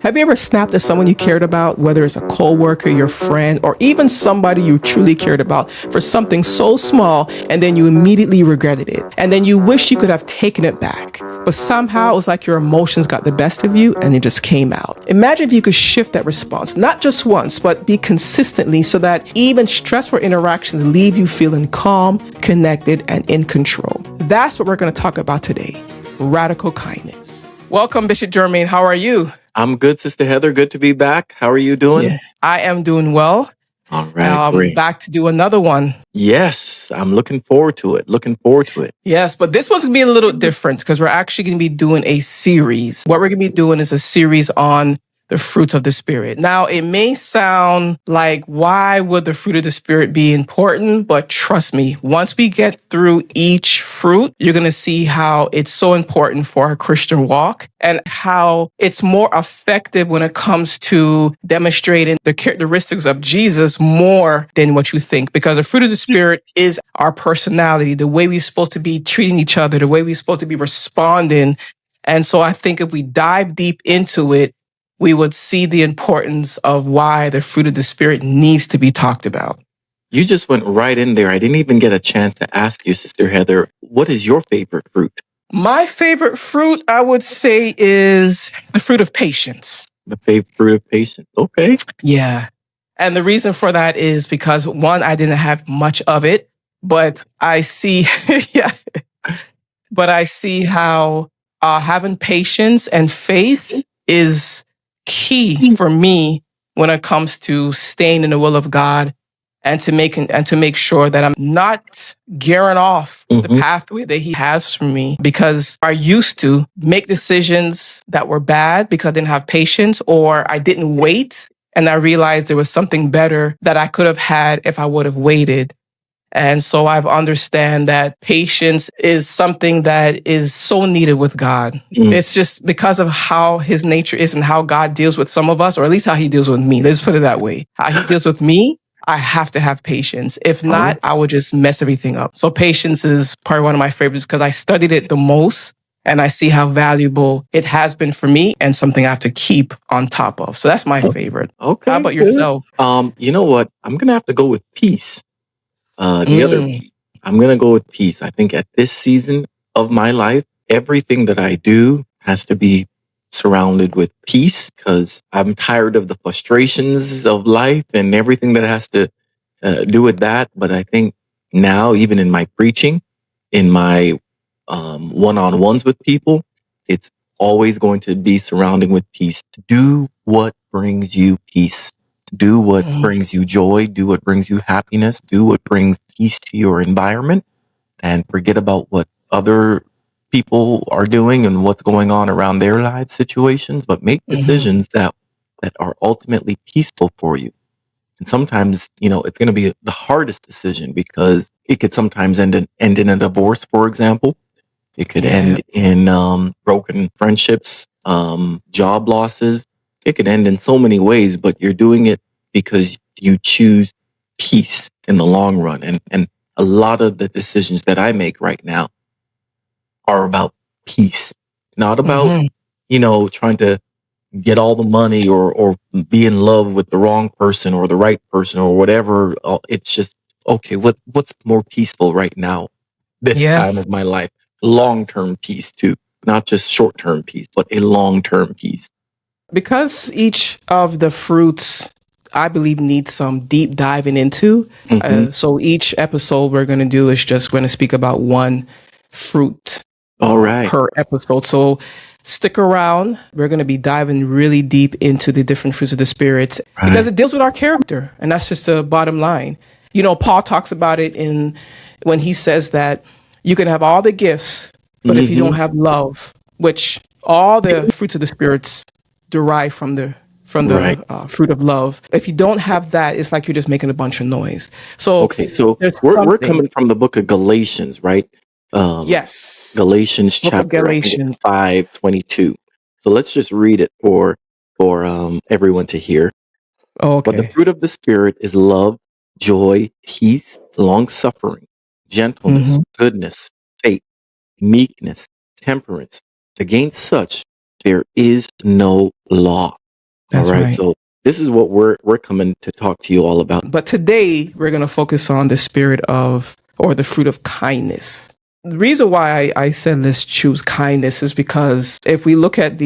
Have you ever snapped at someone you cared about, whether it's a coworker, your friend, or even somebody you truly cared about for something so small, and then you immediately regretted it? And then you wish you could have taken it back. But somehow it was like your emotions got the best of you and it just came out. Imagine if you could shift that response, not just once, but be consistently so that even stressful interactions leave you feeling calm, connected, and in control. That's what we're going to talk about today. Radical kindness. Welcome, Bishop Jermaine. How are you? I'm good, Sister Heather. Good to be back. How are you doing? Yeah, I am doing well. All right, great. Back to do another one. Yes, I'm looking forward to it. Yes, but this one's going to be a little different because we're actually going to be doing a series. What we're going to be doing is a series on the fruits of the Spirit. Now, it may sound like, why would the fruit of the Spirit be important? But trust me, once we get through each fruit, you're going to see how it's so important for our Christian walk and how it's more effective when it comes to demonstrating the characteristics of Jesus more than what you think. Because the fruit of the Spirit is our personality, the way we're supposed to be treating each other, the way we're supposed to be responding. And so I think if we dive deep into it, we would see the importance of why the fruit of the Spirit needs to be talked about. You just went right in there. I didn't even get a chance to ask you, Sister Heather, what is your favorite fruit? My favorite fruit, I would say, is the fruit of patience. The favorite fruit of patience. Okay. Yeah. And the reason for that is because, one, I didn't have much of it, but I see, but I see how having patience and faith is key for me when it comes to staying in the will of God and to make sure that I'm not gearing off the pathway that He has for me, because I used to make decisions that were bad because I didn't have patience, or I didn't wait and I realized there was something better that I could have had if I would have waited. And so I've understand that patience is something that is so needed with God. It's just because of how His nature is and how God deals with some of us, or at least how He deals with me. Let's put it that way. How He deals with me, I have to have patience. If not, I would just mess everything up. So patience is probably one of my favorites because I studied it the most and I see how valuable it has been for me and something I have to keep on top of. So that's my favorite. Okay. How about yourself? You know what? I'm going to have to go with peace. The other peace. I'm going to go with peace. I think at this season of my life, everything that I do has to be surrounded with peace because I'm tired of the frustrations of life and everything that has to do with that. But I think now, even in my preaching, in my one-on-ones with people, it's always going to be surrounding with peace. Do what brings you peace. Do what brings you joy. Do what brings you happiness. Do what brings peace to your environment, and forget about what other people are doing and what's going on around their life situations, but make decisions that are ultimately peaceful for you. And sometimes, it's going to be the hardest decision because it could sometimes end in a divorce, for example. It could end in broken friendships, job losses. It could end in so many ways, but you're doing it because you choose peace in the long run. And a lot of the decisions that I make right now are about peace, not about, trying to get all the money or be in love with the wrong person or the right person or whatever. It's just, okay, what's more peaceful right now, this time of my life? Long-term peace too, not just short-term peace, but a long-term peace. Because each of the fruits, I believe, needs some deep diving into. So each episode we're going to do is just going to speak about one fruit per episode. So stick around. We're going to be diving really deep into the different fruits of the Spirit because it deals with our character. And that's just the bottom line. Paul talks about it when he says that you can have all the gifts, but if you don't have love, which all the fruits of the spirits derive from the fruit of love. If you don't have that, it's like you're just making a bunch of noise. So we're coming from the book of Galatians, right? Yes. Galatians chapter 5:22. So let's just read it for everyone to hear. Okay. But the fruit of the Spirit is love, joy, peace, long-suffering, gentleness, goodness, faith, meekness, temperance. Against such there is no law. All That's right. right. So this is what we're coming to talk to you all about. But today we're going to focus on the spirit of, or the fruit of kindness. The reason why I said let's choose kindness is because if we look at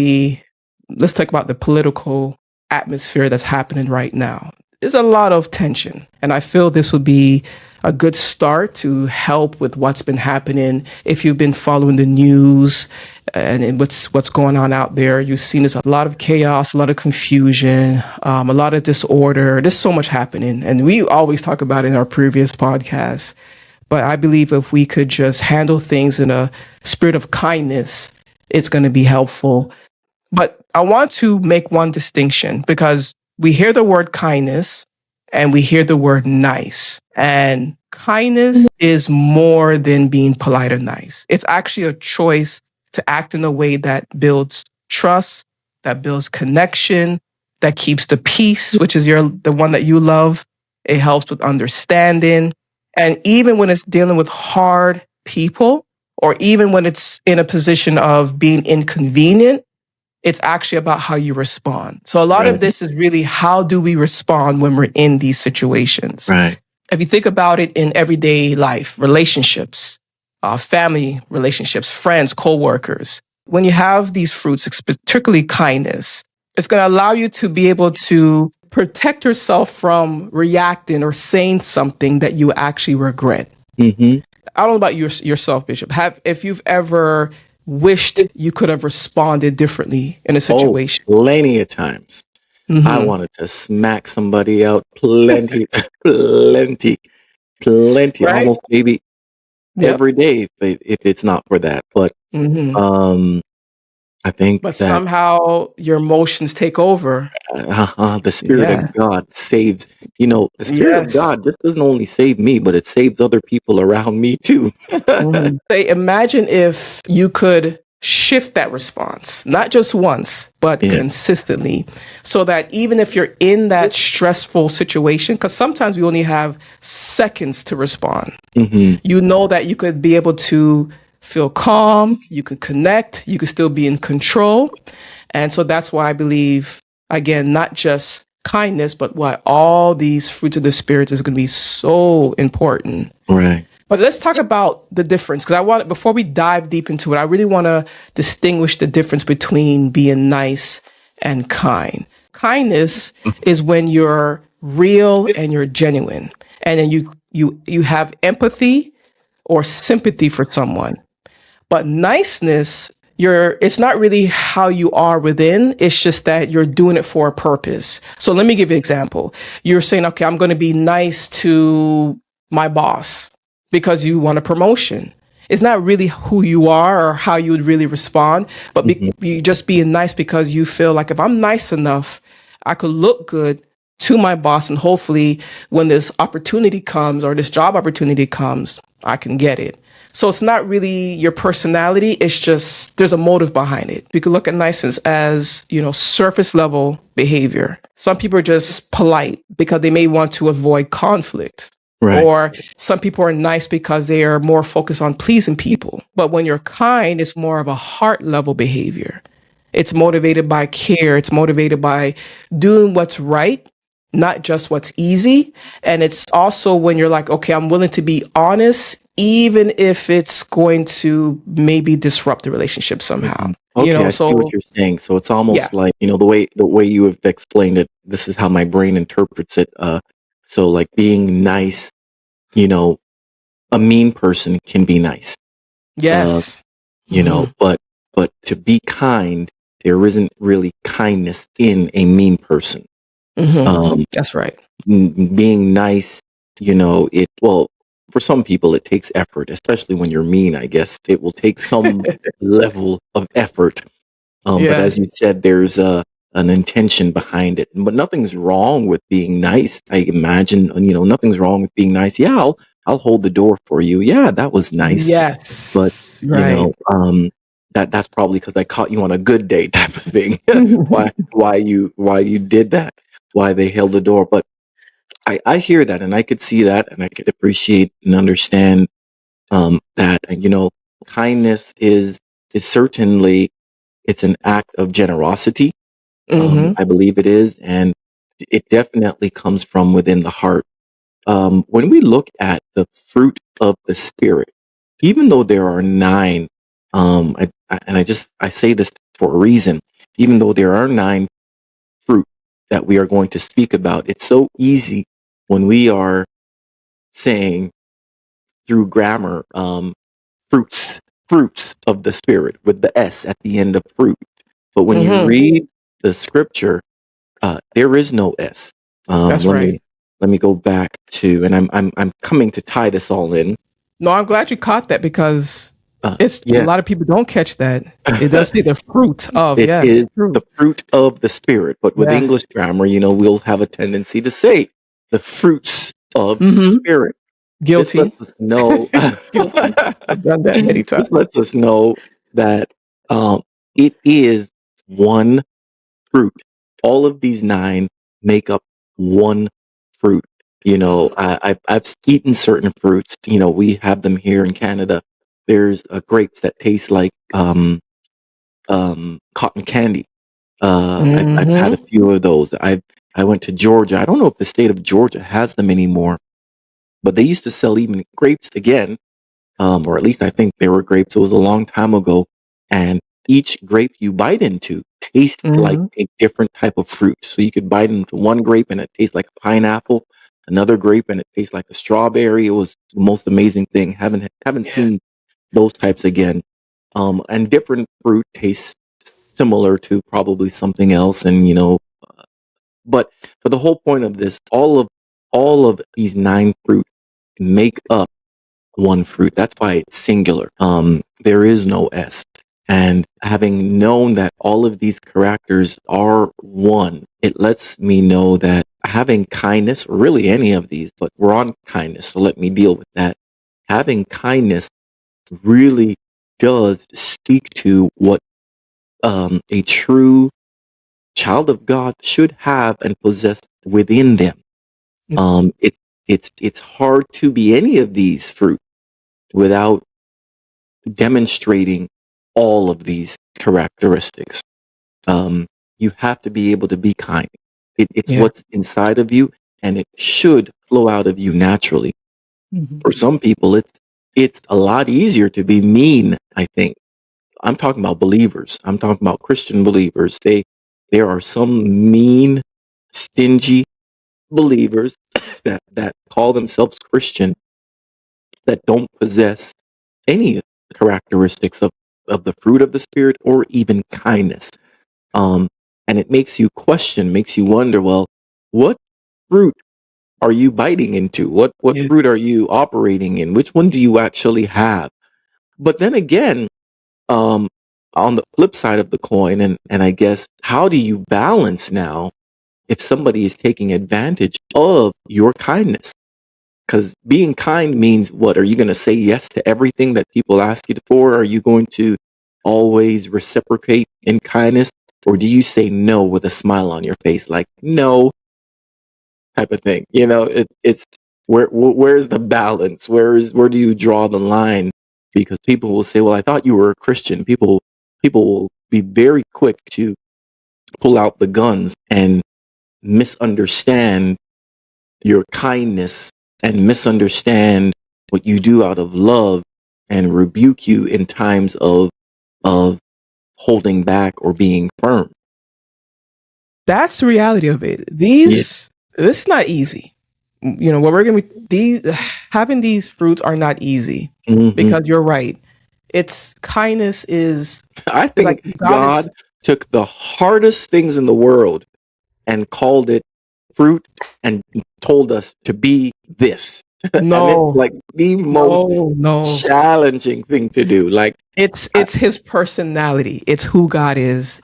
let's talk about the political atmosphere that's happening right now. There's a lot of tension, and I feel this would be a good start to help with what's been happening. If you've been following the news and what's going on out there, you've seen there's a lot of chaos, a lot of confusion, a lot of disorder. There's so much happening, and we always talk about it in our previous podcasts. But I believe if we could just handle things in a spirit of kindness, it's going to be helpful. But I want to make one distinction because we hear the word kindness and we hear the word nice. And kindness is more than being polite or nice. It's actually a choice to act in a way that builds trust, that builds connection, that keeps the peace, which is the one that you love. It helps with understanding. And even when it's dealing with hard people, or even when it's in a position of being inconvenient, it's actually about how you respond. So a lot of this is really how do we respond when we're in these situations? Right. If you think about it in everyday life, relationships, family relationships, friends, co-workers, when you have these fruits, particularly kindness, it's going to allow you to be able to protect yourself from reacting or saying something that you actually regret. Mm-hmm. I don't know about yourself, Bishop. If you've ever wished you could have responded differently in a situation? Plenty of times. I wanted to smack somebody out plenty, plenty, Right? almost maybe every day if it's not for that. But I think But that somehow your emotions take over. the Spirit Yeah. of God saves. The Spirit of Yes. God just doesn't only save me, but it saves other people around me too. Say, imagine if you could shift that response, not just once, but Yeah. consistently, so that even if you're in that stressful situation, because sometimes we only have seconds to respond, you know that you could be able to feel calm, you could connect, you could still be in control. And so that's why I believe, again, not just kindness, but why all these fruits of the Spirit is going to be so important. Right. But let's talk about the difference, because before we dive deep into it, I really want to distinguish the difference between being nice and kind. Kindness is when you're real and you're genuine, and then you have empathy or sympathy for someone. But niceness, it's not really how you are within. It's just that you're doing it for a purpose. So let me give you an example. You're saying, okay, I'm going to be nice to my boss because you want a promotion. It's not really who you are or how you would really respond, but you just being nice because you feel like if I'm nice enough, I could look good to my boss, and hopefully when this opportunity comes or this job opportunity comes, I can get it. So it's not really your personality. It's just there's a motive behind it. You could look at niceness as, surface level behavior. Some people are just polite because they may want to avoid conflict. Right. Or some people are nice because they are more focused on pleasing people. But when you're kind, it's more of a heart level behavior. It's motivated by care. It's motivated by doing what's right, not just what's easy. And it's also when you're like, okay, I'm willing to be honest, even if it's going to maybe disrupt the relationship somehow. Okay, I see what you're saying. So it's almost like, the way you have explained it, this is how my brain interprets it. So like being nice, a mean person can be nice. Yes. But to be kind, there isn't really kindness in a mean person. That's right. Being nice, for some people it takes effort, especially when you're mean. I guess it will take some level of effort. But as you said, there's an intention behind it. But nothing's wrong with being nice. I imagine, nothing's wrong with being nice. Yeah, I'll hold the door for you. Yeah, that was nice. Yes. But right. That's probably because I caught you on a good day type of thing. why you did that? Why they held the door? But I hear that, and I could see that, and I could appreciate and understand that. And kindness is certainly, it's an act of generosity. Mhm. I believe it is, and it definitely comes from within the heart. When we look at the fruit of the spirit, even though there are nine, I say this for a reason. Even though there are nine fruit that we are going to speak about, it's so easy when we are saying through grammar, fruits, fruits of the spirit with the S at the end of fruit. But when you Mhm. read the scripture, there is no S. That's Let right. me go back to, and I'm coming to tie this all in. No, I'm glad you caught that because it's a Yeah, lot of people don't catch that. It does say the fruit of, it yeah, it's is true. the fruit of the spirit. But with Yeah. English grammar, we'll have a tendency to say the fruits of the Mhm. spirit. This Guilty. lets us know. Guilty. I've done that many This times. lets us know that it is one fruit. All of these nine make up one fruit. I've eaten certain fruits. We have them here in Canada. There's grapes that taste like cotton candy. I've had a Mhm. few of those. I went to Georgia. I don't know if the state of Georgia has them anymore, but they used to sell even grapes again, or at least I think they were grapes. It was a long time ago, and each grape you bite into tastes like Mhm. a different type of fruit. So you could bite into one grape and it tastes like a pineapple, another grape and it tastes like a strawberry. It was the most amazing thing. Haven't Yeah. seen those types again. And different fruit tastes similar to probably something else, and but the whole point of this, all of these nine fruit make up one fruit. That's why it's singular. There is no S. And having known that all of these characters are one, it lets me know that having kindness, or really any of these, but we're on kindness, so let me deal with that. Having kindness really does speak to what a true child of God should have and possess within them. Mhm. It's hard to be any of these fruit without demonstrating all of these characteristics. Um, you have to be able to be kind. It's Yeah. what's inside of you, and it should flow out of you naturally. Mhm. For some people, it's a lot easier to be mean. I think I'm talking about believers. I'm talking about Christian believers. There are some mean, stingy believers that call themselves Christian that don't possess any characteristics of the fruit of the spirit or even kindness. Um, and it makes you question, makes you wonder, well, what fruit are you biting into? What Yeah. fruit are you operating in? Which one do you actually have? But then again, um, on the flip side of the coin, and I guess, how do you balance now if somebody is taking advantage of your kindness? Because being kind means what? Are you going to say yes to everything that people ask you for? Are you going to always reciprocate in kindness? Or do you say no with a smile on your face, like no type of thing? It's where's the balance? Where do you draw the line? Because people will say, "Well, I thought you were a Christian." People will be very quick to pull out the guns and misunderstand your kindness and misunderstand what you do out of love and rebuke you in times of holding back or being firm. That's the reality of it. Yeah. This is not easy. What we're gonna be these having these fruits are not easy Hmm. because you're right. It's kindness I is like think God is God took the hardest things in the world and called it fruit and told us to be this. And it's no, like the most no. challenging thing to do. Like, I, It's his personality. It's who God is,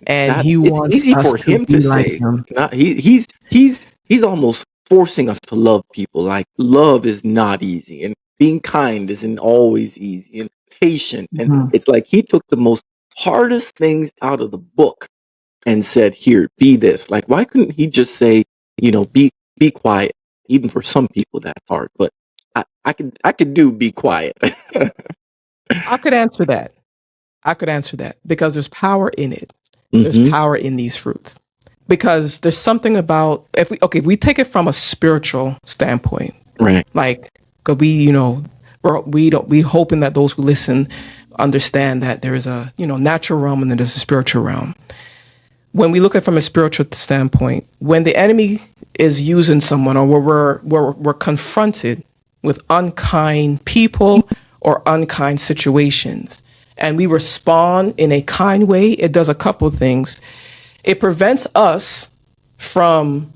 and that he it's wants easy us for to him be to like say. him. Not he's almost forcing us to love people. Like, love is not easy, and being kind isn't always easy, and patient. And Mhm. it's like he took the most hardest things out of the book and said, "Here, be this." Like, why couldn't he just say, be quiet? Even for some people, that's hard, but I could do be quiet. I could answer that. I could answer that because there's power in it. There's Mm-hmm. power in these fruits. Because there's something about if we take it from a spiritual standpoint, Right. like, cause we hoping that those who listen understand that there is a natural realm and then there's a spiritual realm. When we look at it from a spiritual standpoint, when the enemy is using someone, or we're confronted with unkind people or unkind situations, and we respond in a kind way, it does a couple of things. It prevents us from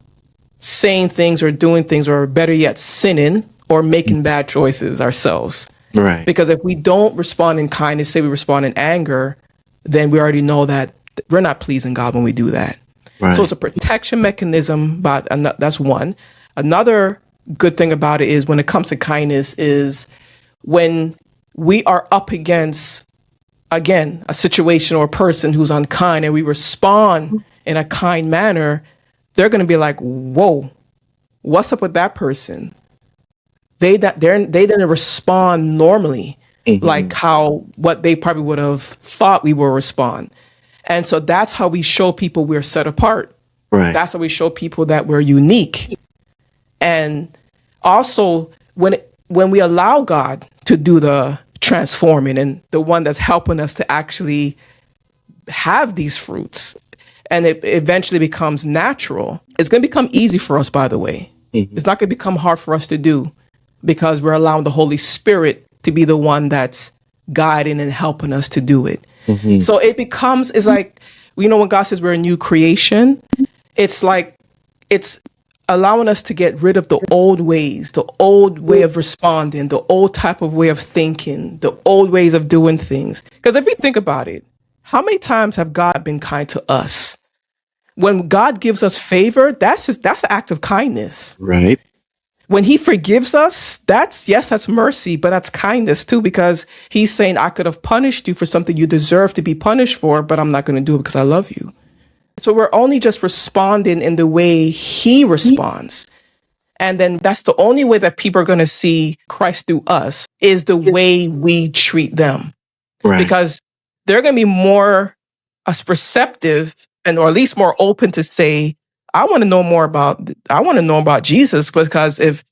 saying things or doing things, or better yet, sinning or making bad choices ourselves. Right. Because if we don't respond in kindness, say we respond in anger, then we already know that we're not pleasing God when we do that. Right. So it's a protection mechanism, but that's one. Another good thing about it is when it comes to kindness is when we are up against, again, a situation or a person who's unkind and we respond in a kind manner, they're going to be like, whoa, what's up with that person? They didn't respond normally, like what they probably would have thought we will respond. And so that's how we show people we're set apart. Right. That's how we show people that we're unique. And also when we allow God to do the transforming, and the one that's helping us to actually have these fruits, and it eventually becomes natural, it's going to become easy for us, by the way. It's not going to become hard for us to do, because we're allowing the Holy Spirit to be the one that's guiding and helping us to do it. So it's like, when God says we're a new creation, it's like, it's allowing us to get rid of the old ways, the old way of responding, the old type of way of thinking, the old ways of doing things. Because if we think about it, how many times have God been kind to us? When God gives us favor, that's an act of kindness. Right. When he forgives us, that's mercy, but that's kindness too, because he's saying, I could have punished you for something you deserve to be punished for, but I'm not going to do it because I love you. So we're only just responding in the way he responds. And then that's the only way that people are going to see Christ through us, is the way we treat them. Right. Because they're going to be more receptive, and or at least more open to say, I want to know about Jesus, because if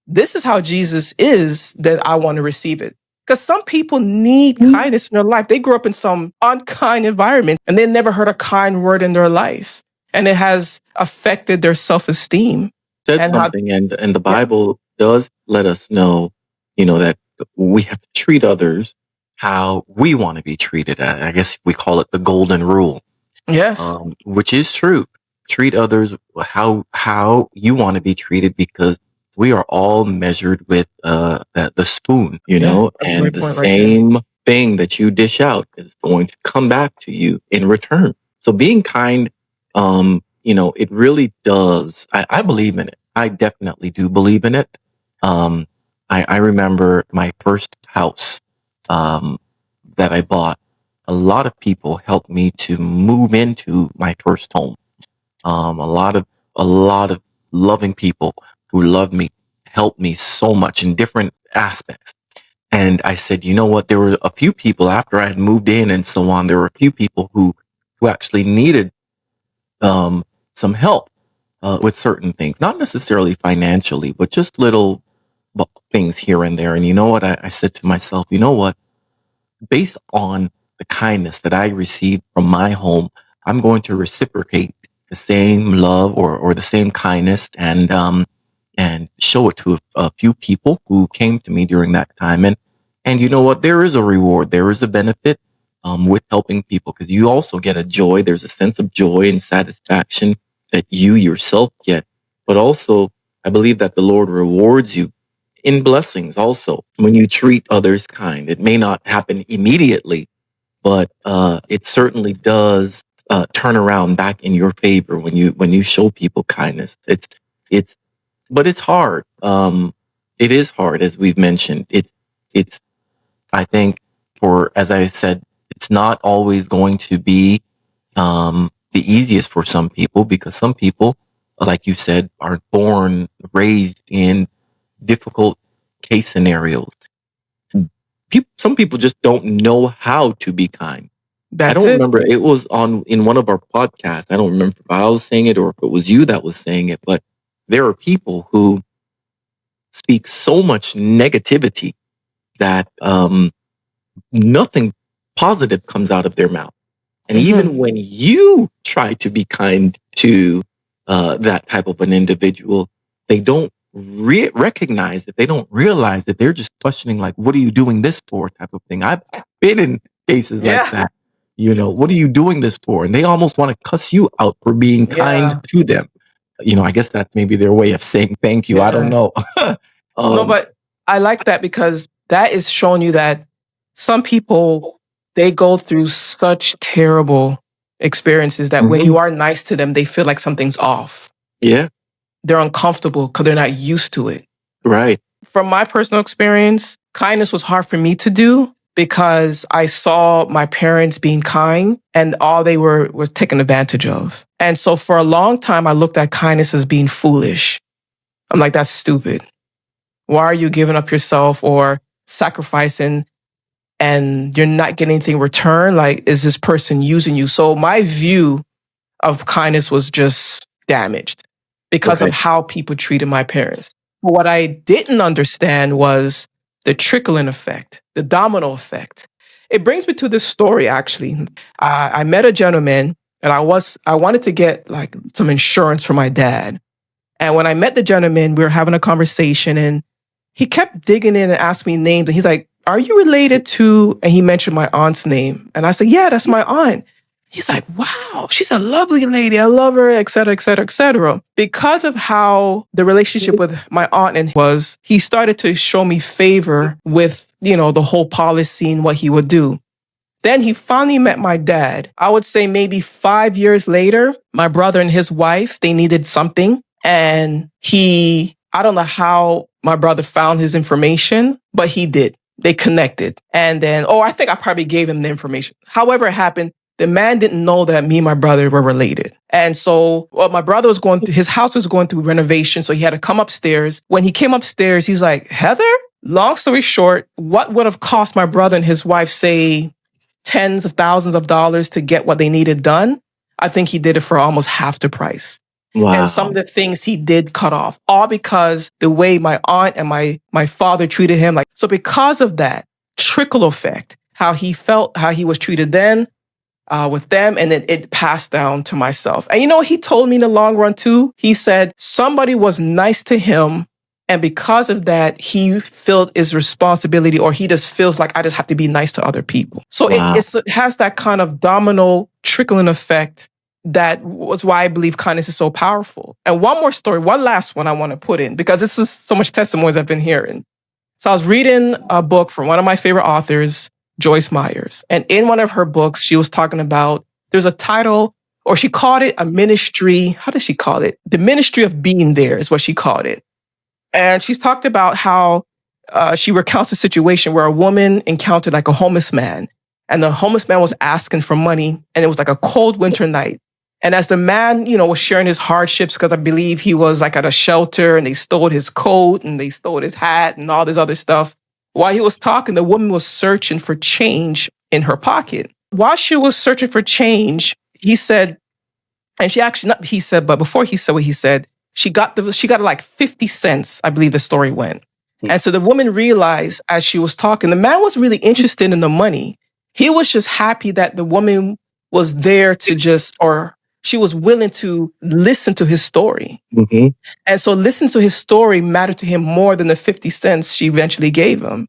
this is how Jesus is, then I want to receive it. Because some people need kindness in their life. They grew up in some unkind environment and they never heard a kind word in their life. And it has affected their self-esteem. Said something, and the Bible does let us know, that we have to treat others how we want to be treated. I guess we call it the golden rule. Yes. Which is true. Treat others how you want to be treated, because we are all measured with the spoon, and the same thing that you dish out is going to come back to you in return. So being kind, it really does. I believe in it. I definitely do believe in it. I remember my first house that I bought. A lot of people helped me to move into my first home. A lot of loving people who loved me helped me so much in different aspects. And I said, you know what? There were a few people after I had moved in and so on. There were a few people who actually needed some help with certain things, not necessarily financially, but just little things here and there. And you know what? I said to myself, you know what? Based on the kindness that I received from my home, I'm going to reciprocate the same love or the same kindness and show it to a few people who came to me during that time. And you know what? There is a reward. There is a benefit with helping people, because you also get a joy. There's a sense of joy and satisfaction that you yourself get. But also, I believe that the Lord rewards you in blessings also when you treat others kind. It may not happen immediately, but it certainly does turn around back in your favor when you show people kindness. But it's hard. It is hard, as we've mentioned. It's I think, as I said, it's not always going to be the easiest for some people, because some people, like you said, are born, raised in difficult case scenarios. Some people just don't know how to be kind. I That's don't it. remember. It was in one of our podcasts. I don't remember if I was saying it or if it was you that was saying it, but there are people who speak so much negativity that nothing positive comes out of their mouth. And even when you try to be kind to that type of an individual, they don't recognize it. They don't realize that they're just questioning, like, what are you doing this for type of thing. I've been in cases like Yeah. that. What are you doing this for? And they almost want to cuss you out for being kind Yeah. to them. I guess that's maybe their way of saying thank you. I don't Yeah. know. No, but I like that because that is showing you that some people, they go through such terrible experiences that when Mhm. you are nice to them, they feel like something's off. Yeah, They're uncomfortable because they're not used to it. right. From my personal experience, kindness was hard for me to do because I saw my parents being kind and all they were was taken advantage of. And so for a long time, I looked at kindness as being foolish. I'm like, that's stupid. Why are you giving up yourself or sacrificing and you're not getting anything in return? Like, is this person using you? So my view of kindness was just damaged because of Right. how people treated my parents. What I didn't understand was the trickling effect, the domino effect. It brings me to this story actually. I met a gentleman and I wanted to get like some insurance for my dad. And when I met the gentleman, we were having a conversation and he kept digging in and asking me names. And he's like, are you related to, and he mentioned my aunt's name. And I said, yeah, that's my aunt. He's like, wow, she's a lovely lady. I love her, et cetera, et cetera, et cetera. Because of how the relationship with my aunt and was, he started to show me favor with, the whole policy and what he would do. Then he finally met my dad. I would say maybe 5 years later, my brother and his wife, they needed something. And I don't know how my brother found his information, but he did. They connected. And then, I think I probably gave him the information. However it happened, the man didn't know that me and my brother were related. And so, my brother was his house was going through renovation. So he had to come upstairs. When he came upstairs, he's like, Heather? Long story short, what would have cost my brother and his wife, say, tens of thousands of dollars to get what they needed done? I think he did it for almost half the price. Wow. And some of the things he did cut off, all because the way my aunt and my father treated him. So because of that trickle effect, how he felt, how he was treated then with them, and then it passed down to myself. And what he told me in the long run too? He said somebody was nice to him, and because of that, he felt his responsibility, or he just feels like I just have to be nice to other people. So Wow. it has that kind of domino trickling effect. That was why I believe kindness is so powerful. And one more story, one last one I want to put in, because this is so much testimonies I've been hearing. So I was reading a book from one of my favorite authors, Joyce Myers. And in one of her books, she was talking about, there's a title, or she called it a ministry. How does she call it? The ministry of being there is what she called it. And she's talked about how she recounts a situation where a woman encountered like a homeless man. And the homeless man was asking for money. And it was like a cold winter night. And as the man, was sharing his hardships, because I believe he was like at a shelter and they stole his coat and they stole his hat and all this other stuff. While he was talking, the woman was searching for change in her pocket. While she was searching for change, he said, and she actually, not he said, but before he said what he said, she got like 50 cents, I believe the story went. And so the woman realized as she was talking, the man was really interested in the money. He was just happy that the woman was there or she was willing to listen to his story. Mm-hmm. And so listening to his story mattered to him more than the 50 cents she eventually gave him.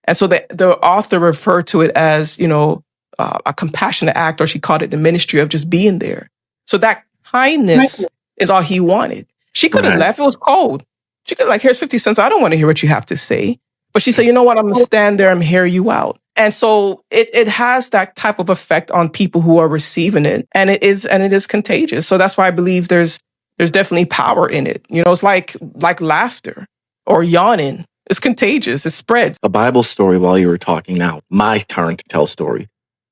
And so the author referred to it as, a compassionate act, or she called it the ministry of just being there. So that kindness is all he wanted. She could have left. It was cold. She could have here's 50 cents. I don't want to hear what you have to say. But she said, you know what? I'm going to stand there and hear you out. And so it has that type of effect on people who are receiving it. And it is contagious. So that's why I believe there's definitely power in it. It's like laughter or yawning. It's contagious. It spreads. A Bible story while you were talking now. My turn to tell story.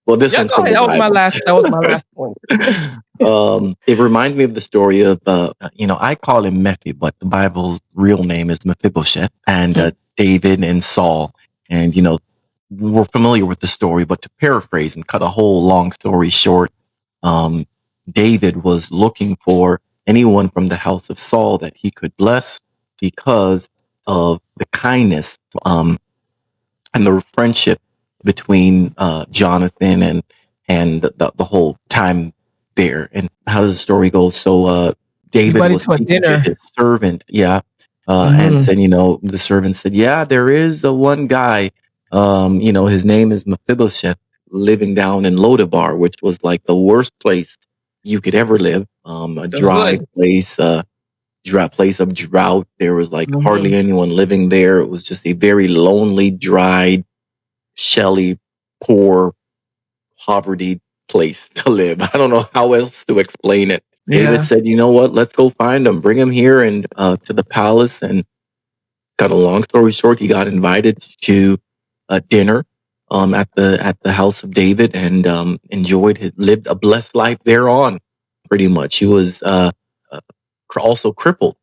Well, this one's from the That was Bible. That was my last point. It reminds me of the story of, I call him Mephi, but the Bible's real name is Mephibosheth, and David and Saul. And, we're familiar with the story, but to paraphrase and cut a whole long story short, um, David was looking for anyone from the house of Saul that he could bless because of the kindness, and the friendship between Jonathan and the whole time there. And how does the story go? So You David went was into a speaking to dinner. his servant, yeah, and Mm, said, the servant said, yeah, there is the one guy, his name is Mephibosheth, living down in Lodabar, which was like the worst place you could ever live, a the dry hood. place, place of drought. There was like Hmm. hardly anyone living there. It was just a very lonely, dry, shelly, poor, poverty place to live. I don't know how else to explain it. David Yeah. said, "You know what? Let's go find him, bring him here and to the palace." And cut a long story short, he got invited to a dinner at the house of David and lived a blessed life thereon. Pretty much, he was uh, also crippled.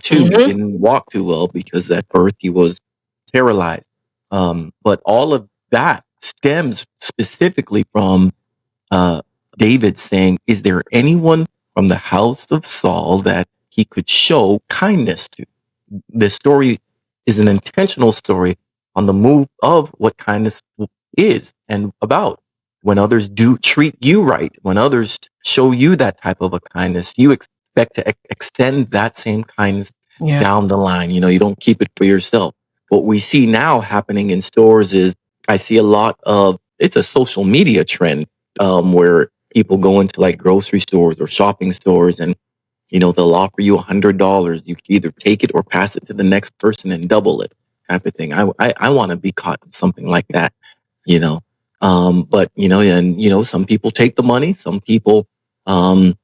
Too, he Hmm. didn't walk too well because at birth he was paralyzed. But all of that stems specifically from uh, David saying, "Is there anyone from the house of Saul that he could show kindness to?" The story is an intentional story on the move of what kindness is and about. When others do treat you right, when others show you that type of a kindness, you expect to extend that same kindness Yeah. down the line. You don't keep it for yourself. What we see now happening in stores is I see a lot of it's a social media trend where people go into like grocery stores or shopping stores and they'll offer you $100. You can either take it or pass it to the next person and double it, type of thing. I want to be caught in something like that, you know. But and some people take the money, some people um,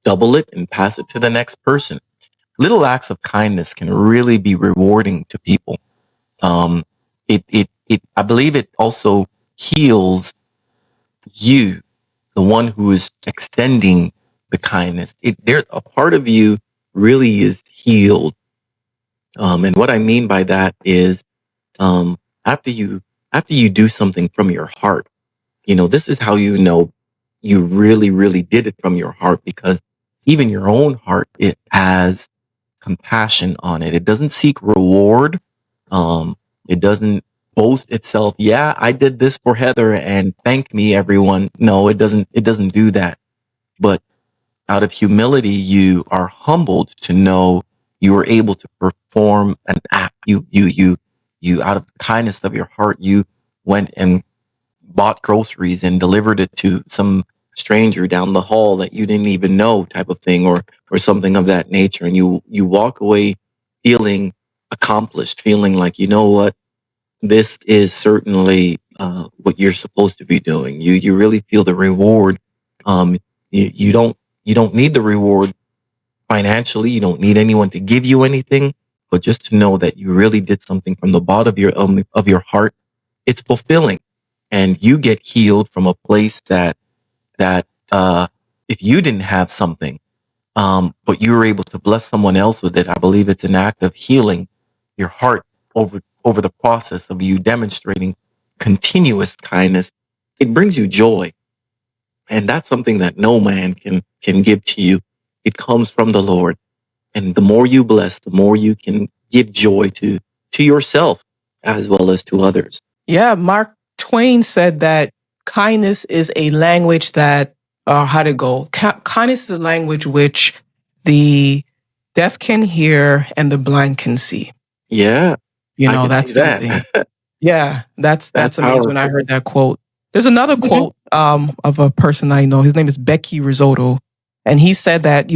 double it and pass it to the next person. Little acts of kindness can really be rewarding to people. Um, I believe it also heals you, the one who is extending the kindness. There, a part of you really is healed. And what I mean by that is, um, after you after you do something from your heart, this is how you know you really, really did it from your heart because even your own heart, it has compassion on it. It doesn't seek reward. Um, it doesn't boast itself. Yeah, I did this for Heather and thank me, everyone. No, it doesn't. It doesn't do that. But out of humility, you are humbled to know you were able to perform an act. You, out of the kindness of your heart, you went and bought groceries and delivered it to some stranger down the hall that you didn't even know, type of thing, or something of that nature. And you walk away feeling accomplished, feeling like, you know what, this is certainly what you're supposed to be doing. You really feel the reward. Um, you don't need the reward financially. You don't need anyone to give you anything, but just to know that you really did something from the bottom of your heart. It's fulfilling, and you get healed from a place that if you didn't have something, but you were able to bless someone else with it. I believe it's an act of healing your heart over the process of you demonstrating continuous kindness. It brings you joy, and that's something that no man can give to you. It comes from the Lord, and the more you bless, the more you can give joy to yourself as well as to others. Yeah. Mark Twain said that kindness is a language that, how'd it go? Kindness is a language which the deaf can hear and the blind can see. Yeah, I can see That's that. something. Yeah, That's that's amazing when I powerful. heard that quote. There's another Mhm. quote of a person I know. His name is Becky Risotto, and he said that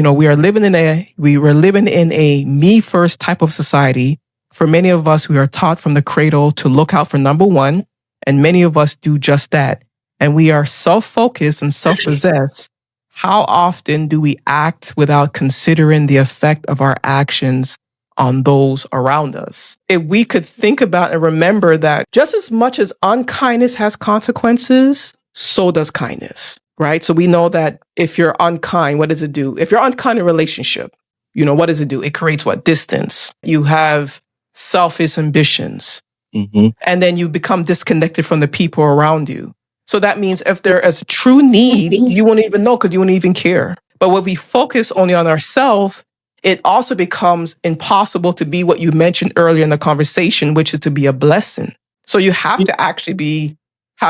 we were living in a me first type of society. For many of us, we are taught from the cradle to look out for number one, and many of us do just that. And we are self focused and self possessed. How often do we act without considering the effect of our actions on those around us? If we could think about and remember that just as much as unkindness has consequences, so does kindness, right? So we know that if you're unkind, what does it do? If you're unkind in a relationship, what does it do? It creates what? Distance. You have selfish ambitions. And then you become disconnected from the people around you. So that means if there is a true need, you won't even know because you won't even care. But when we focus only on ourselves, it also becomes impossible to be what you mentioned earlier in the conversation, which is to be a blessing. So you have to actually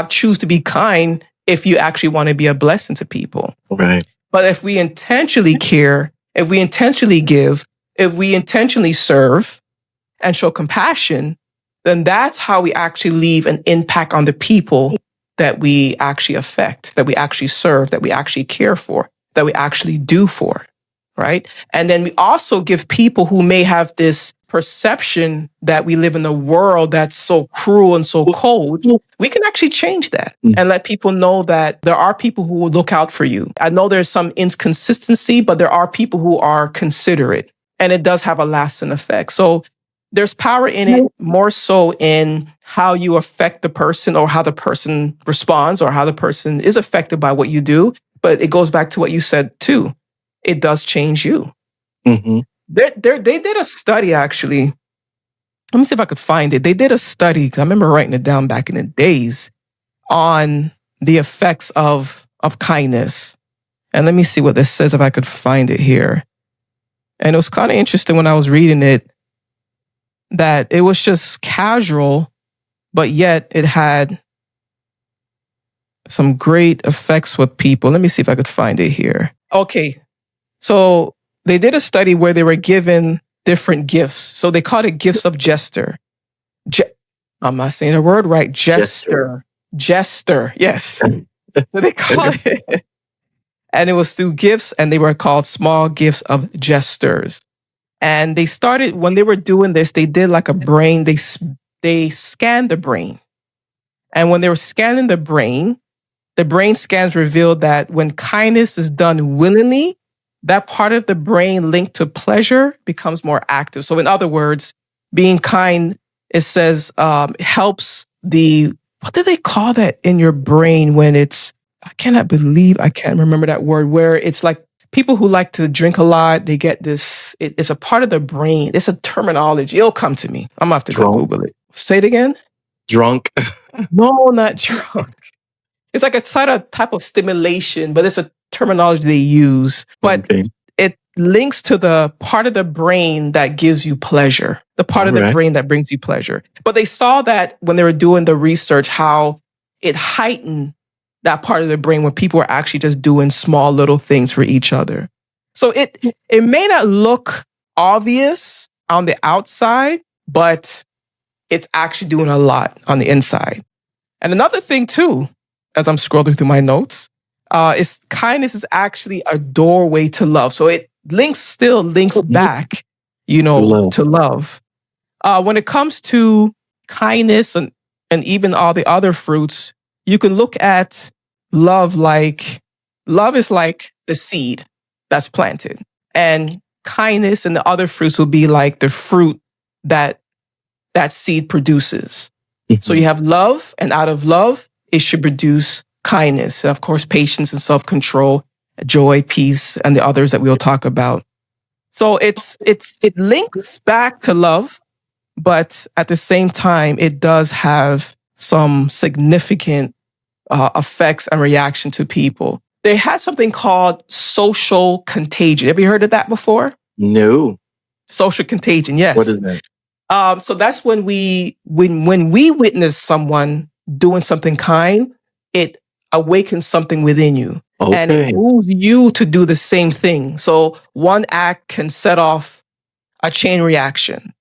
choose to be kind if you actually want to be a blessing to people. Right. But if we intentionally care, if we intentionally give, if we intentionally serve and show compassion, then that's how we actually leave an impact on the people that we actually affect, that we actually serve, that we actually care for, that we actually do for, right? And then we also give people who may have this perception that we live in a world that's so cruel and so cold, we can actually change that and let people know that there are people who will look out for you. I know there's some inconsistency, but there are people who are considerate, and it does have a lasting effect. So there's power in it, more so in how you affect the person or how the person responds or how the person is affected by what you do. But it goes back to what you said too. It does change you. They did a study, actually. Let me see if I could find it. They did a study, 'cause I remember writing it down back in the days, on the effects of kindness. And let me see what this says if I could find it here. And it was kind of interesting when I was reading it, that it was just casual, but yet it had some great effects with people. Let me see if I could find it here. Okay. So they did a study where they were given different gifts. So they called it gifts of gesture. I'm not saying the word right. Gesture. Yes. So they call it. And it was through gifts, and they were called small gifts of gestures. And they started, when they were doing this, they did like a brain, they scanned the brain. And when they were scanning the brain scans revealed that when kindness is done willingly, that part of the brain linked to pleasure becomes more active. So in other words, being kind, it says, helps what do they call that in your brain when I can't remember that word, where it's like, people who like to drink a lot, they get this, it's a part of the brain. It's a terminology. It'll come to me. I'm going to have to go Google it. Say it again. Drunk. No, not drunk. It's like a type of stimulation, but it's a terminology they use. But it links to the part of the brain that gives you pleasure, the part of the brain that brings you pleasure. But they saw that when they were doing the research, how it heightened that part of the brain when people were actually just doing small little things for each other. So it may not look obvious on the outside, but it's actually doing a lot on the inside. And another thing too, as I'm scrolling through my notes, is kindness is actually a doorway to love. So it still links back, to love. When it comes to kindness and even all the other fruits, you can look at love is like the seed that's planted, and kindness and the other fruits will be like the fruit that seed produces. So you have love, and out of love, it should produce kindness. And of course, patience and self-control, joy, peace, and the others that we'll talk about. So it links back to love, but at the same time, it does have some significant effects and reaction to people. They had something called social contagion. Have you heard of that before? No. Social contagion, yes. What is that? So that's when we witness someone doing something kind, it awakens something within you. Okay. And it moves you to do the same thing. So one act can set off a chain reaction.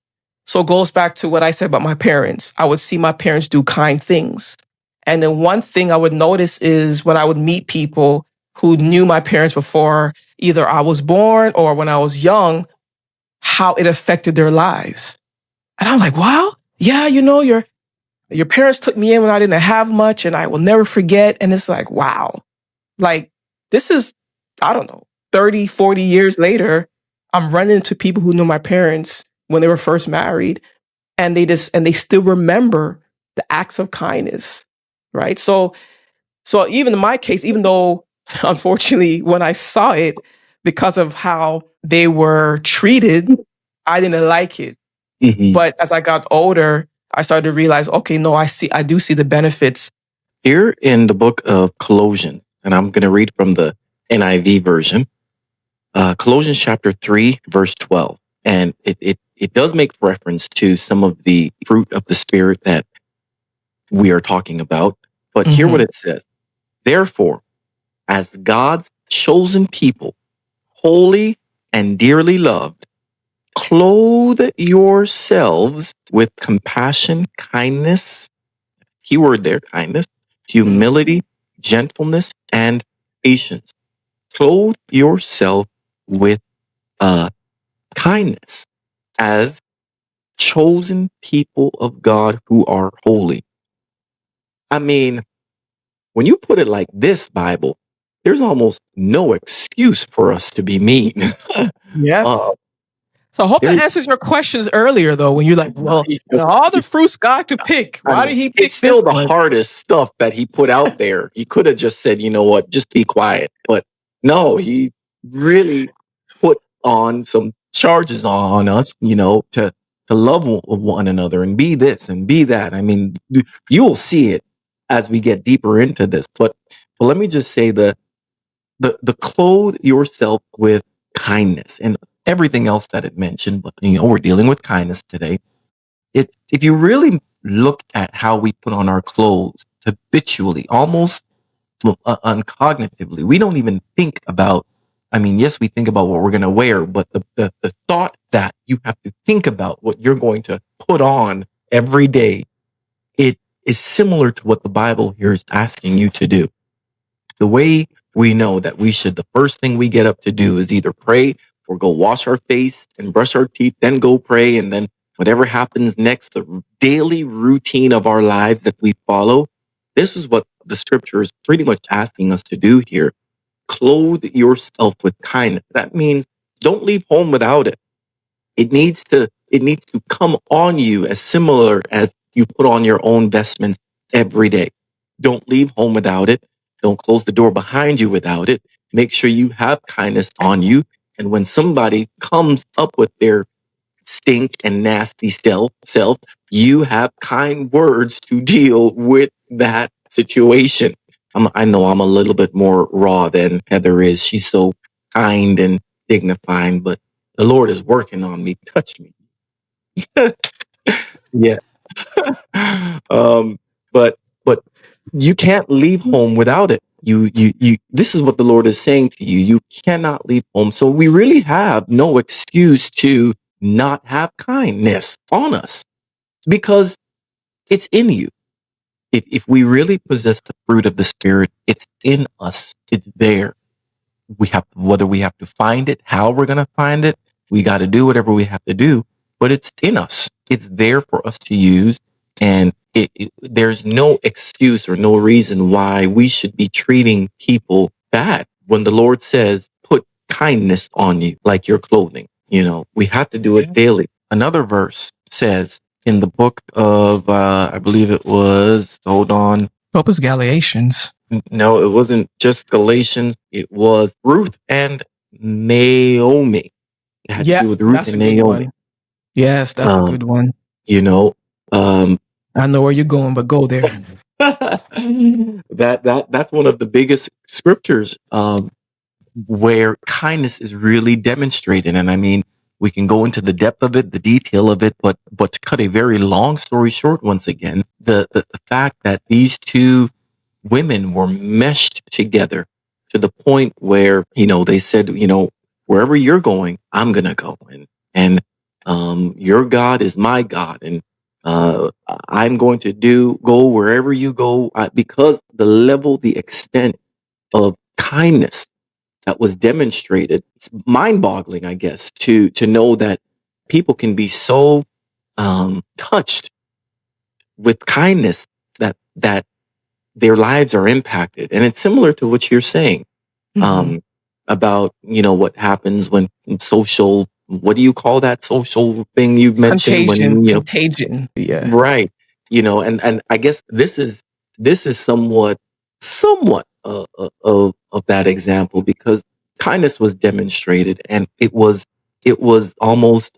So it goes back to what I said about my parents. I would see my parents do kind things. And then one thing I would notice is when I would meet people who knew my parents before either I was born or when I was young, how it affected their lives. And I'm like, wow, yeah, your parents took me in when I didn't have much, and I will never forget. And it's like, wow, like this is, I don't know, 30, 40 years later, I'm running into people who knew my parents when they were first married, and they still remember the acts of kindness, right? So even in my case, even though unfortunately when I saw it, because of how they were treated, I didn't like it. But as I got older, I started to realize, okay, no, I do see the benefits. Here in the book of Colossians, and I'm going to read from the NIV version, Colossians chapter 3, verse 12. And it does make reference to some of the fruit of the Spirit that we are talking about. But hear what it says. Therefore, as God's chosen people, holy and dearly loved, clothe yourselves with compassion, kindness, keyword there, kindness, humility, gentleness, and patience. Clothe yourself with kindness as chosen people of God who are holy. I mean, when you put it like this, Bible, there's almost no excuse for us to be mean. Yeah. uh, So I hope that there's, answers your questions earlier, though, when you're like, well, all the fruits God could pick. I Why mean, did he it's pick this still the one? hardest stuff that he put out there. He could have just said, you know what, just be quiet. But no, he really put on some charges on us, to love one another and be this and be that. I mean, you'll see it as we get deeper into this. But let me just say the clothe yourself with kindness and everything else that it mentioned. But we're dealing with kindness today. If you really look at how we put on our clothes habitually, almost uncognitively, we don't even think about. I mean, yes, we think about what we're going to wear, but the thought that you have to think about what you're going to put on every day, it is similar to what the Bible here is asking you to do. The way we know that the first thing we get up to do is either pray or go wash our face and brush our teeth, then go pray. And then whatever happens next, the daily routine of our lives that we follow, this is what the scripture is pretty much asking us to do here. Clothe yourself with kindness. That means don't leave home without it. It needs to come on you as similar as you put on your own vestments every day. Don't leave home without it. Don't close the door behind you without it. Make sure you have kindness on you. And when somebody comes up with their stink and nasty self, you have kind words to deal with that situation. I know I'm a little bit more raw than Heather is. She's so kind and dignified, but the Lord is working on me. Touch me. Yeah. But you can't leave home without it. This is what the Lord is saying to you. You cannot leave home. So we really have no excuse to not have kindness on us because it's in you. If we really possess the fruit of the Spirit, it's in us. It's there. Whether we have to find it, how we're going to find it, we got to do whatever we have to do, but it's in us. It's there for us to use. And there's no excuse or no reason why we should be treating people bad when the Lord says, put kindness on you like your clothing. We have to do it daily. Another verse says in the book of, I believe it was, hold on. Hope it's Galatians. No, it wasn't just Galatians. It was Ruth and Naomi. It had to do with Ruth and Naomi. Yes, that's a good one. I know where you're going, but go there. That's one of the biggest scriptures where kindness is really demonstrated. And I mean, we can go into the depth of it, the detail of it, but to cut a very long story short, once again, the fact that these two women were meshed together to the point where, they said, wherever you're going, I'm going to go. And your God is my God. And I'm going to go wherever you go, because the extent of kindness that was demonstrated, it's mind boggling, I guess, to know that people can be so touched with kindness that their lives are impacted. And it's similar to what you're saying about, what happens when social, what do you call that social thing you mentioned? Contagion. Yeah. Right. And I guess this is somewhat of that example, because kindness was demonstrated and it was almost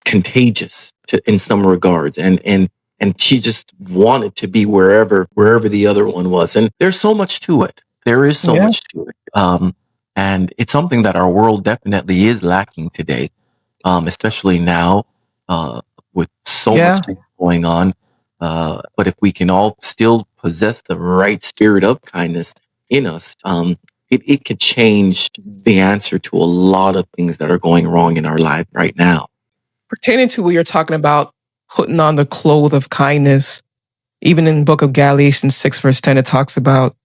contagious in some regards. And and she just wanted to be wherever the other one was. And there's so much to it. There is so Yeah. much to it. And it's something that our world definitely is lacking today, especially now, with so Yeah. much things going on. But if we can all still possess the right spirit of kindness in us, it could change the answer to a lot of things that are going wrong in our life right now. Pertaining to what you're talking about, putting on the clothes of kindness, even in the book of Galatians 6, verse 10, it talks about,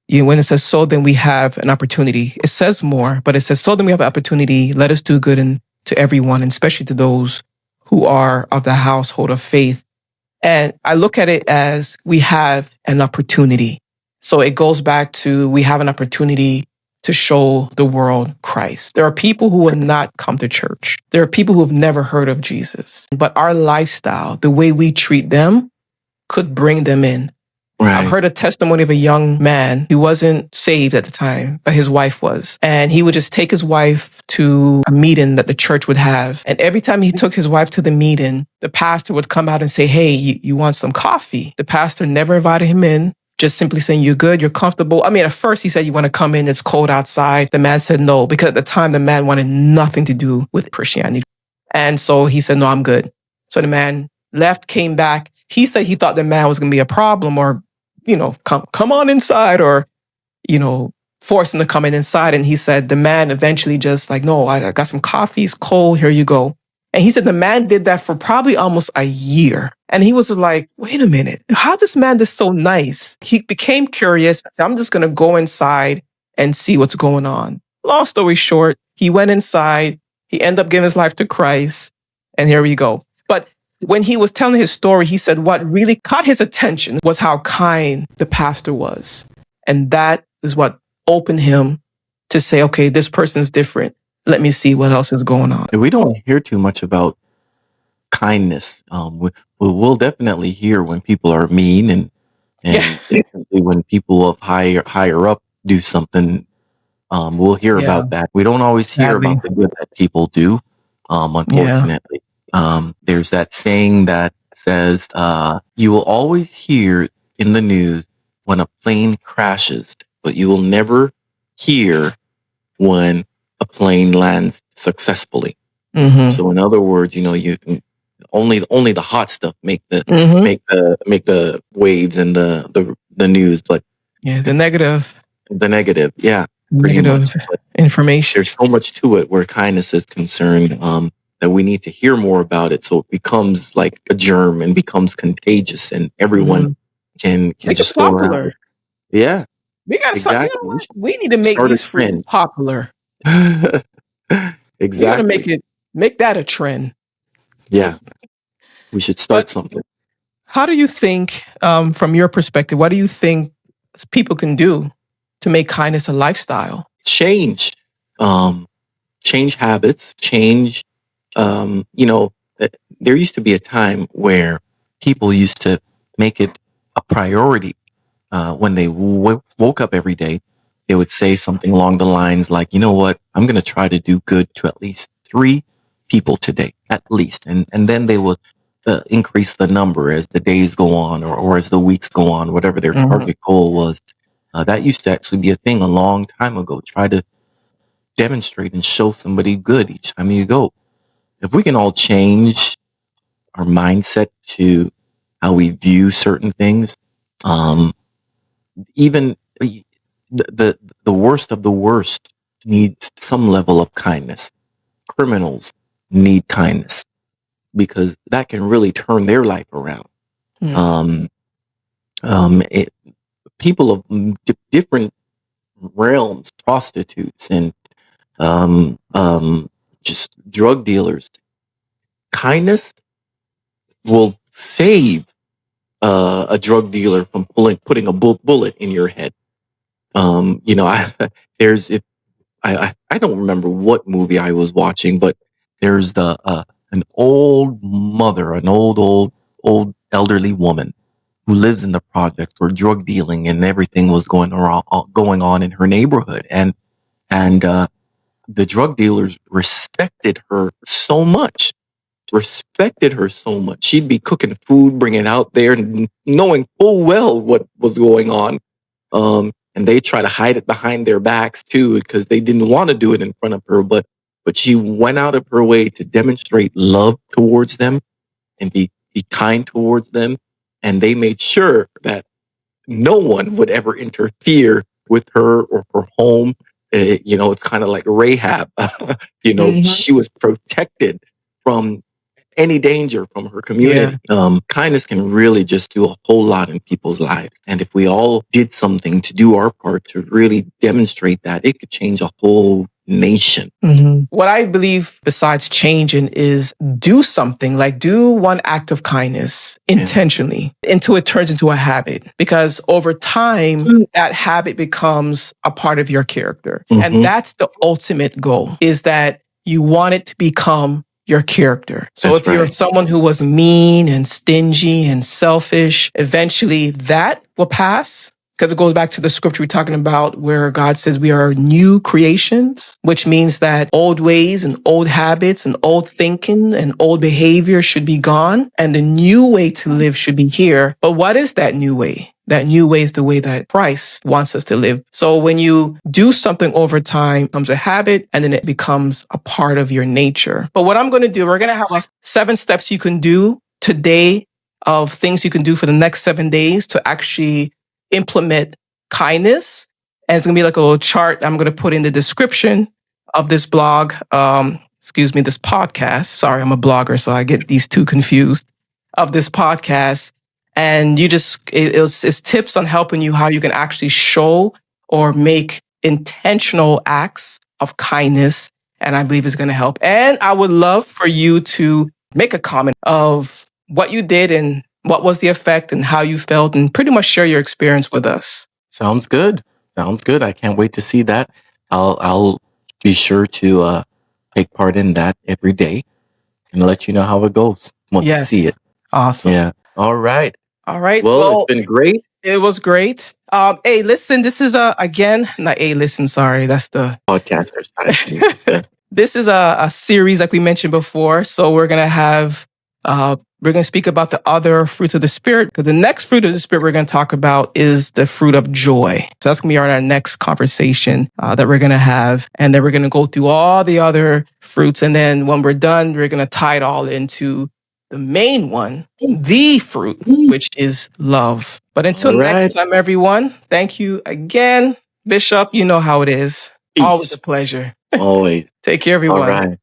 when it says, so then we have an opportunity. It says more, but it says, so then we have an opportunity. Let us do good to everyone, and especially to those who are of the household of faith. And I look at it as we have an opportunity. So it goes back to, we have an opportunity to show the world Christ. There are people who will not come to church. There are people who have never heard of Jesus, but our lifestyle, the way we treat them, could bring them in. Right. I've heard a testimony of a young man who wasn't saved at the time, but his wife was. And he would just take his wife to a meeting that the church would have. And every time he took his wife to the meeting, the pastor would come out and say, hey, you want some coffee? The pastor never invited him in, just simply saying, you're good, you're comfortable. I mean, at first he said, you want to come in, it's cold outside. The man said no, because at the time the man wanted nothing to do with Christianity. And so he said, no, I'm good. So the man left, came back. He said he thought the man was going to be a problem, or come on inside, or, force him to come inside. And he said the man eventually just like, no, I got some coffee, it's cold, here you go. And he said the man did that for probably almost a year. And he was just like, wait a minute, how this man is so nice? He became curious. I'm just going to go inside and see what's going on. Long story short, he went inside, he ended up giving his life to Christ, and here we go. But when he was telling his story, he said what really caught his attention was how kind the pastor was. And that is what opened him to say, okay, this person's different. Let me see what else is going on. We don't hear too much about kindness. We'll definitely hear when people are mean, and definitely when people of higher up do something. We'll hear about that. We don't always hear about the good that people do, unfortunately. There's that saying that says, you will always hear in the news when a plane crashes, but you will never hear when a plane lands successful. Mm-hmm. So in other words, you can only the hot stuff make the make the waves and the news, but the negative, yeah, pretty much. But information. There's so much to it where kindness is concerned, that we need to hear more about it, so it becomes like a germ and becomes contagious, and everyone can make just it popular. Go around. Yeah, we got exactly. We need to make these fruits popular. Exactly. We got to make that a trend. Yeah, we should start something. How do you think, from your perspective, what do you think people can do to make kindness a lifestyle? Change habits, change. There used to be a time where people used to make it a priority. When they woke up every day, they would say something along the lines like, you know what, I'm going to try to do good to at least 3 people today, at least. And then they would increase the number as the days go on, or as the weeks go on, whatever their target goal was. That used to actually be a thing a long time ago. Try to demonstrate and show somebody good each time you go. If we can all change our mindset to how we view certain things, even the worst of the worst needs some level of kindness. Criminals need kindness, because that can really turn their life around. People of different realms, prostitutes and just drug dealers, kindness will save a drug dealer from putting a bullet in your head. I don't remember what movie I was watching, but there's an old mother, an old elderly woman who lives in the projects where drug dealing and everything was going on in her neighborhood, and the drug dealers respected her so much respected her so much. She'd be cooking food, bringing it out there, and knowing full well what was going on. And they try to hide it behind their backs too, because they didn't want to do it in front of her. But she went out of her way to demonstrate love towards them and be kind towards them. And they made sure that no one would ever interfere with her or her home. It's kind of like Rahab. She was protected from any danger from her community. Kindness can really just do a whole lot in people's lives. And if we all did something to do our part to really demonstrate that, it could change a whole nation. What I believe besides changing is do something, like do one act of kindness intentionally until it turns into a habit. Because over time, that habit becomes a part of your character. And that's the ultimate goal, is that you want it to become your character. So if you're someone who was mean and stingy and selfish, eventually that will pass. Because it goes back to the scripture we're talking about where God says we are new creations, which means that old ways and old habits and old thinking and old behavior should be gone. And the new way to live should be here. But what is that new way? That new way is the way that Christ wants us to live. So when you do something over time, it becomes a habit, and then it becomes a part of your nature. But what I'm going to do, we're going to have 7 steps you can do today of things you can do for the next 7 days to actually implement kindness. And it's going to be like a little chart I'm going to put in the description of this blog. This podcast. Sorry, I'm a blogger, so I get these two confused, of this podcast. And it's tips on helping you how you can actually show or make intentional acts of kindness. And I believe it's going to help. And I would love for you to make a comment of what you did and what was the effect and how you felt, and pretty much share your experience with us. Sounds good. I can't wait to see that. I'll be sure to take part in that every day and let you know how it goes once I see it. Awesome. Yeah. All right. Well, it's been great. It was great. Hey, listen, this is sorry, that's the podcasters side. This is a series like we mentioned before. So we're going to speak about the other fruits of the Spirit, because the next fruit of the Spirit we're going to talk about is the fruit of joy. So that's going to be our next conversation that we're going to have. And then we're going to go through all the other fruits. And then when we're done, we're going to tie it all into the main one, the fruit, which is love. But until next time, everyone, thank you again. Bishop, you know how it is. Peace. Always a pleasure. Always. Take care, everyone. All right.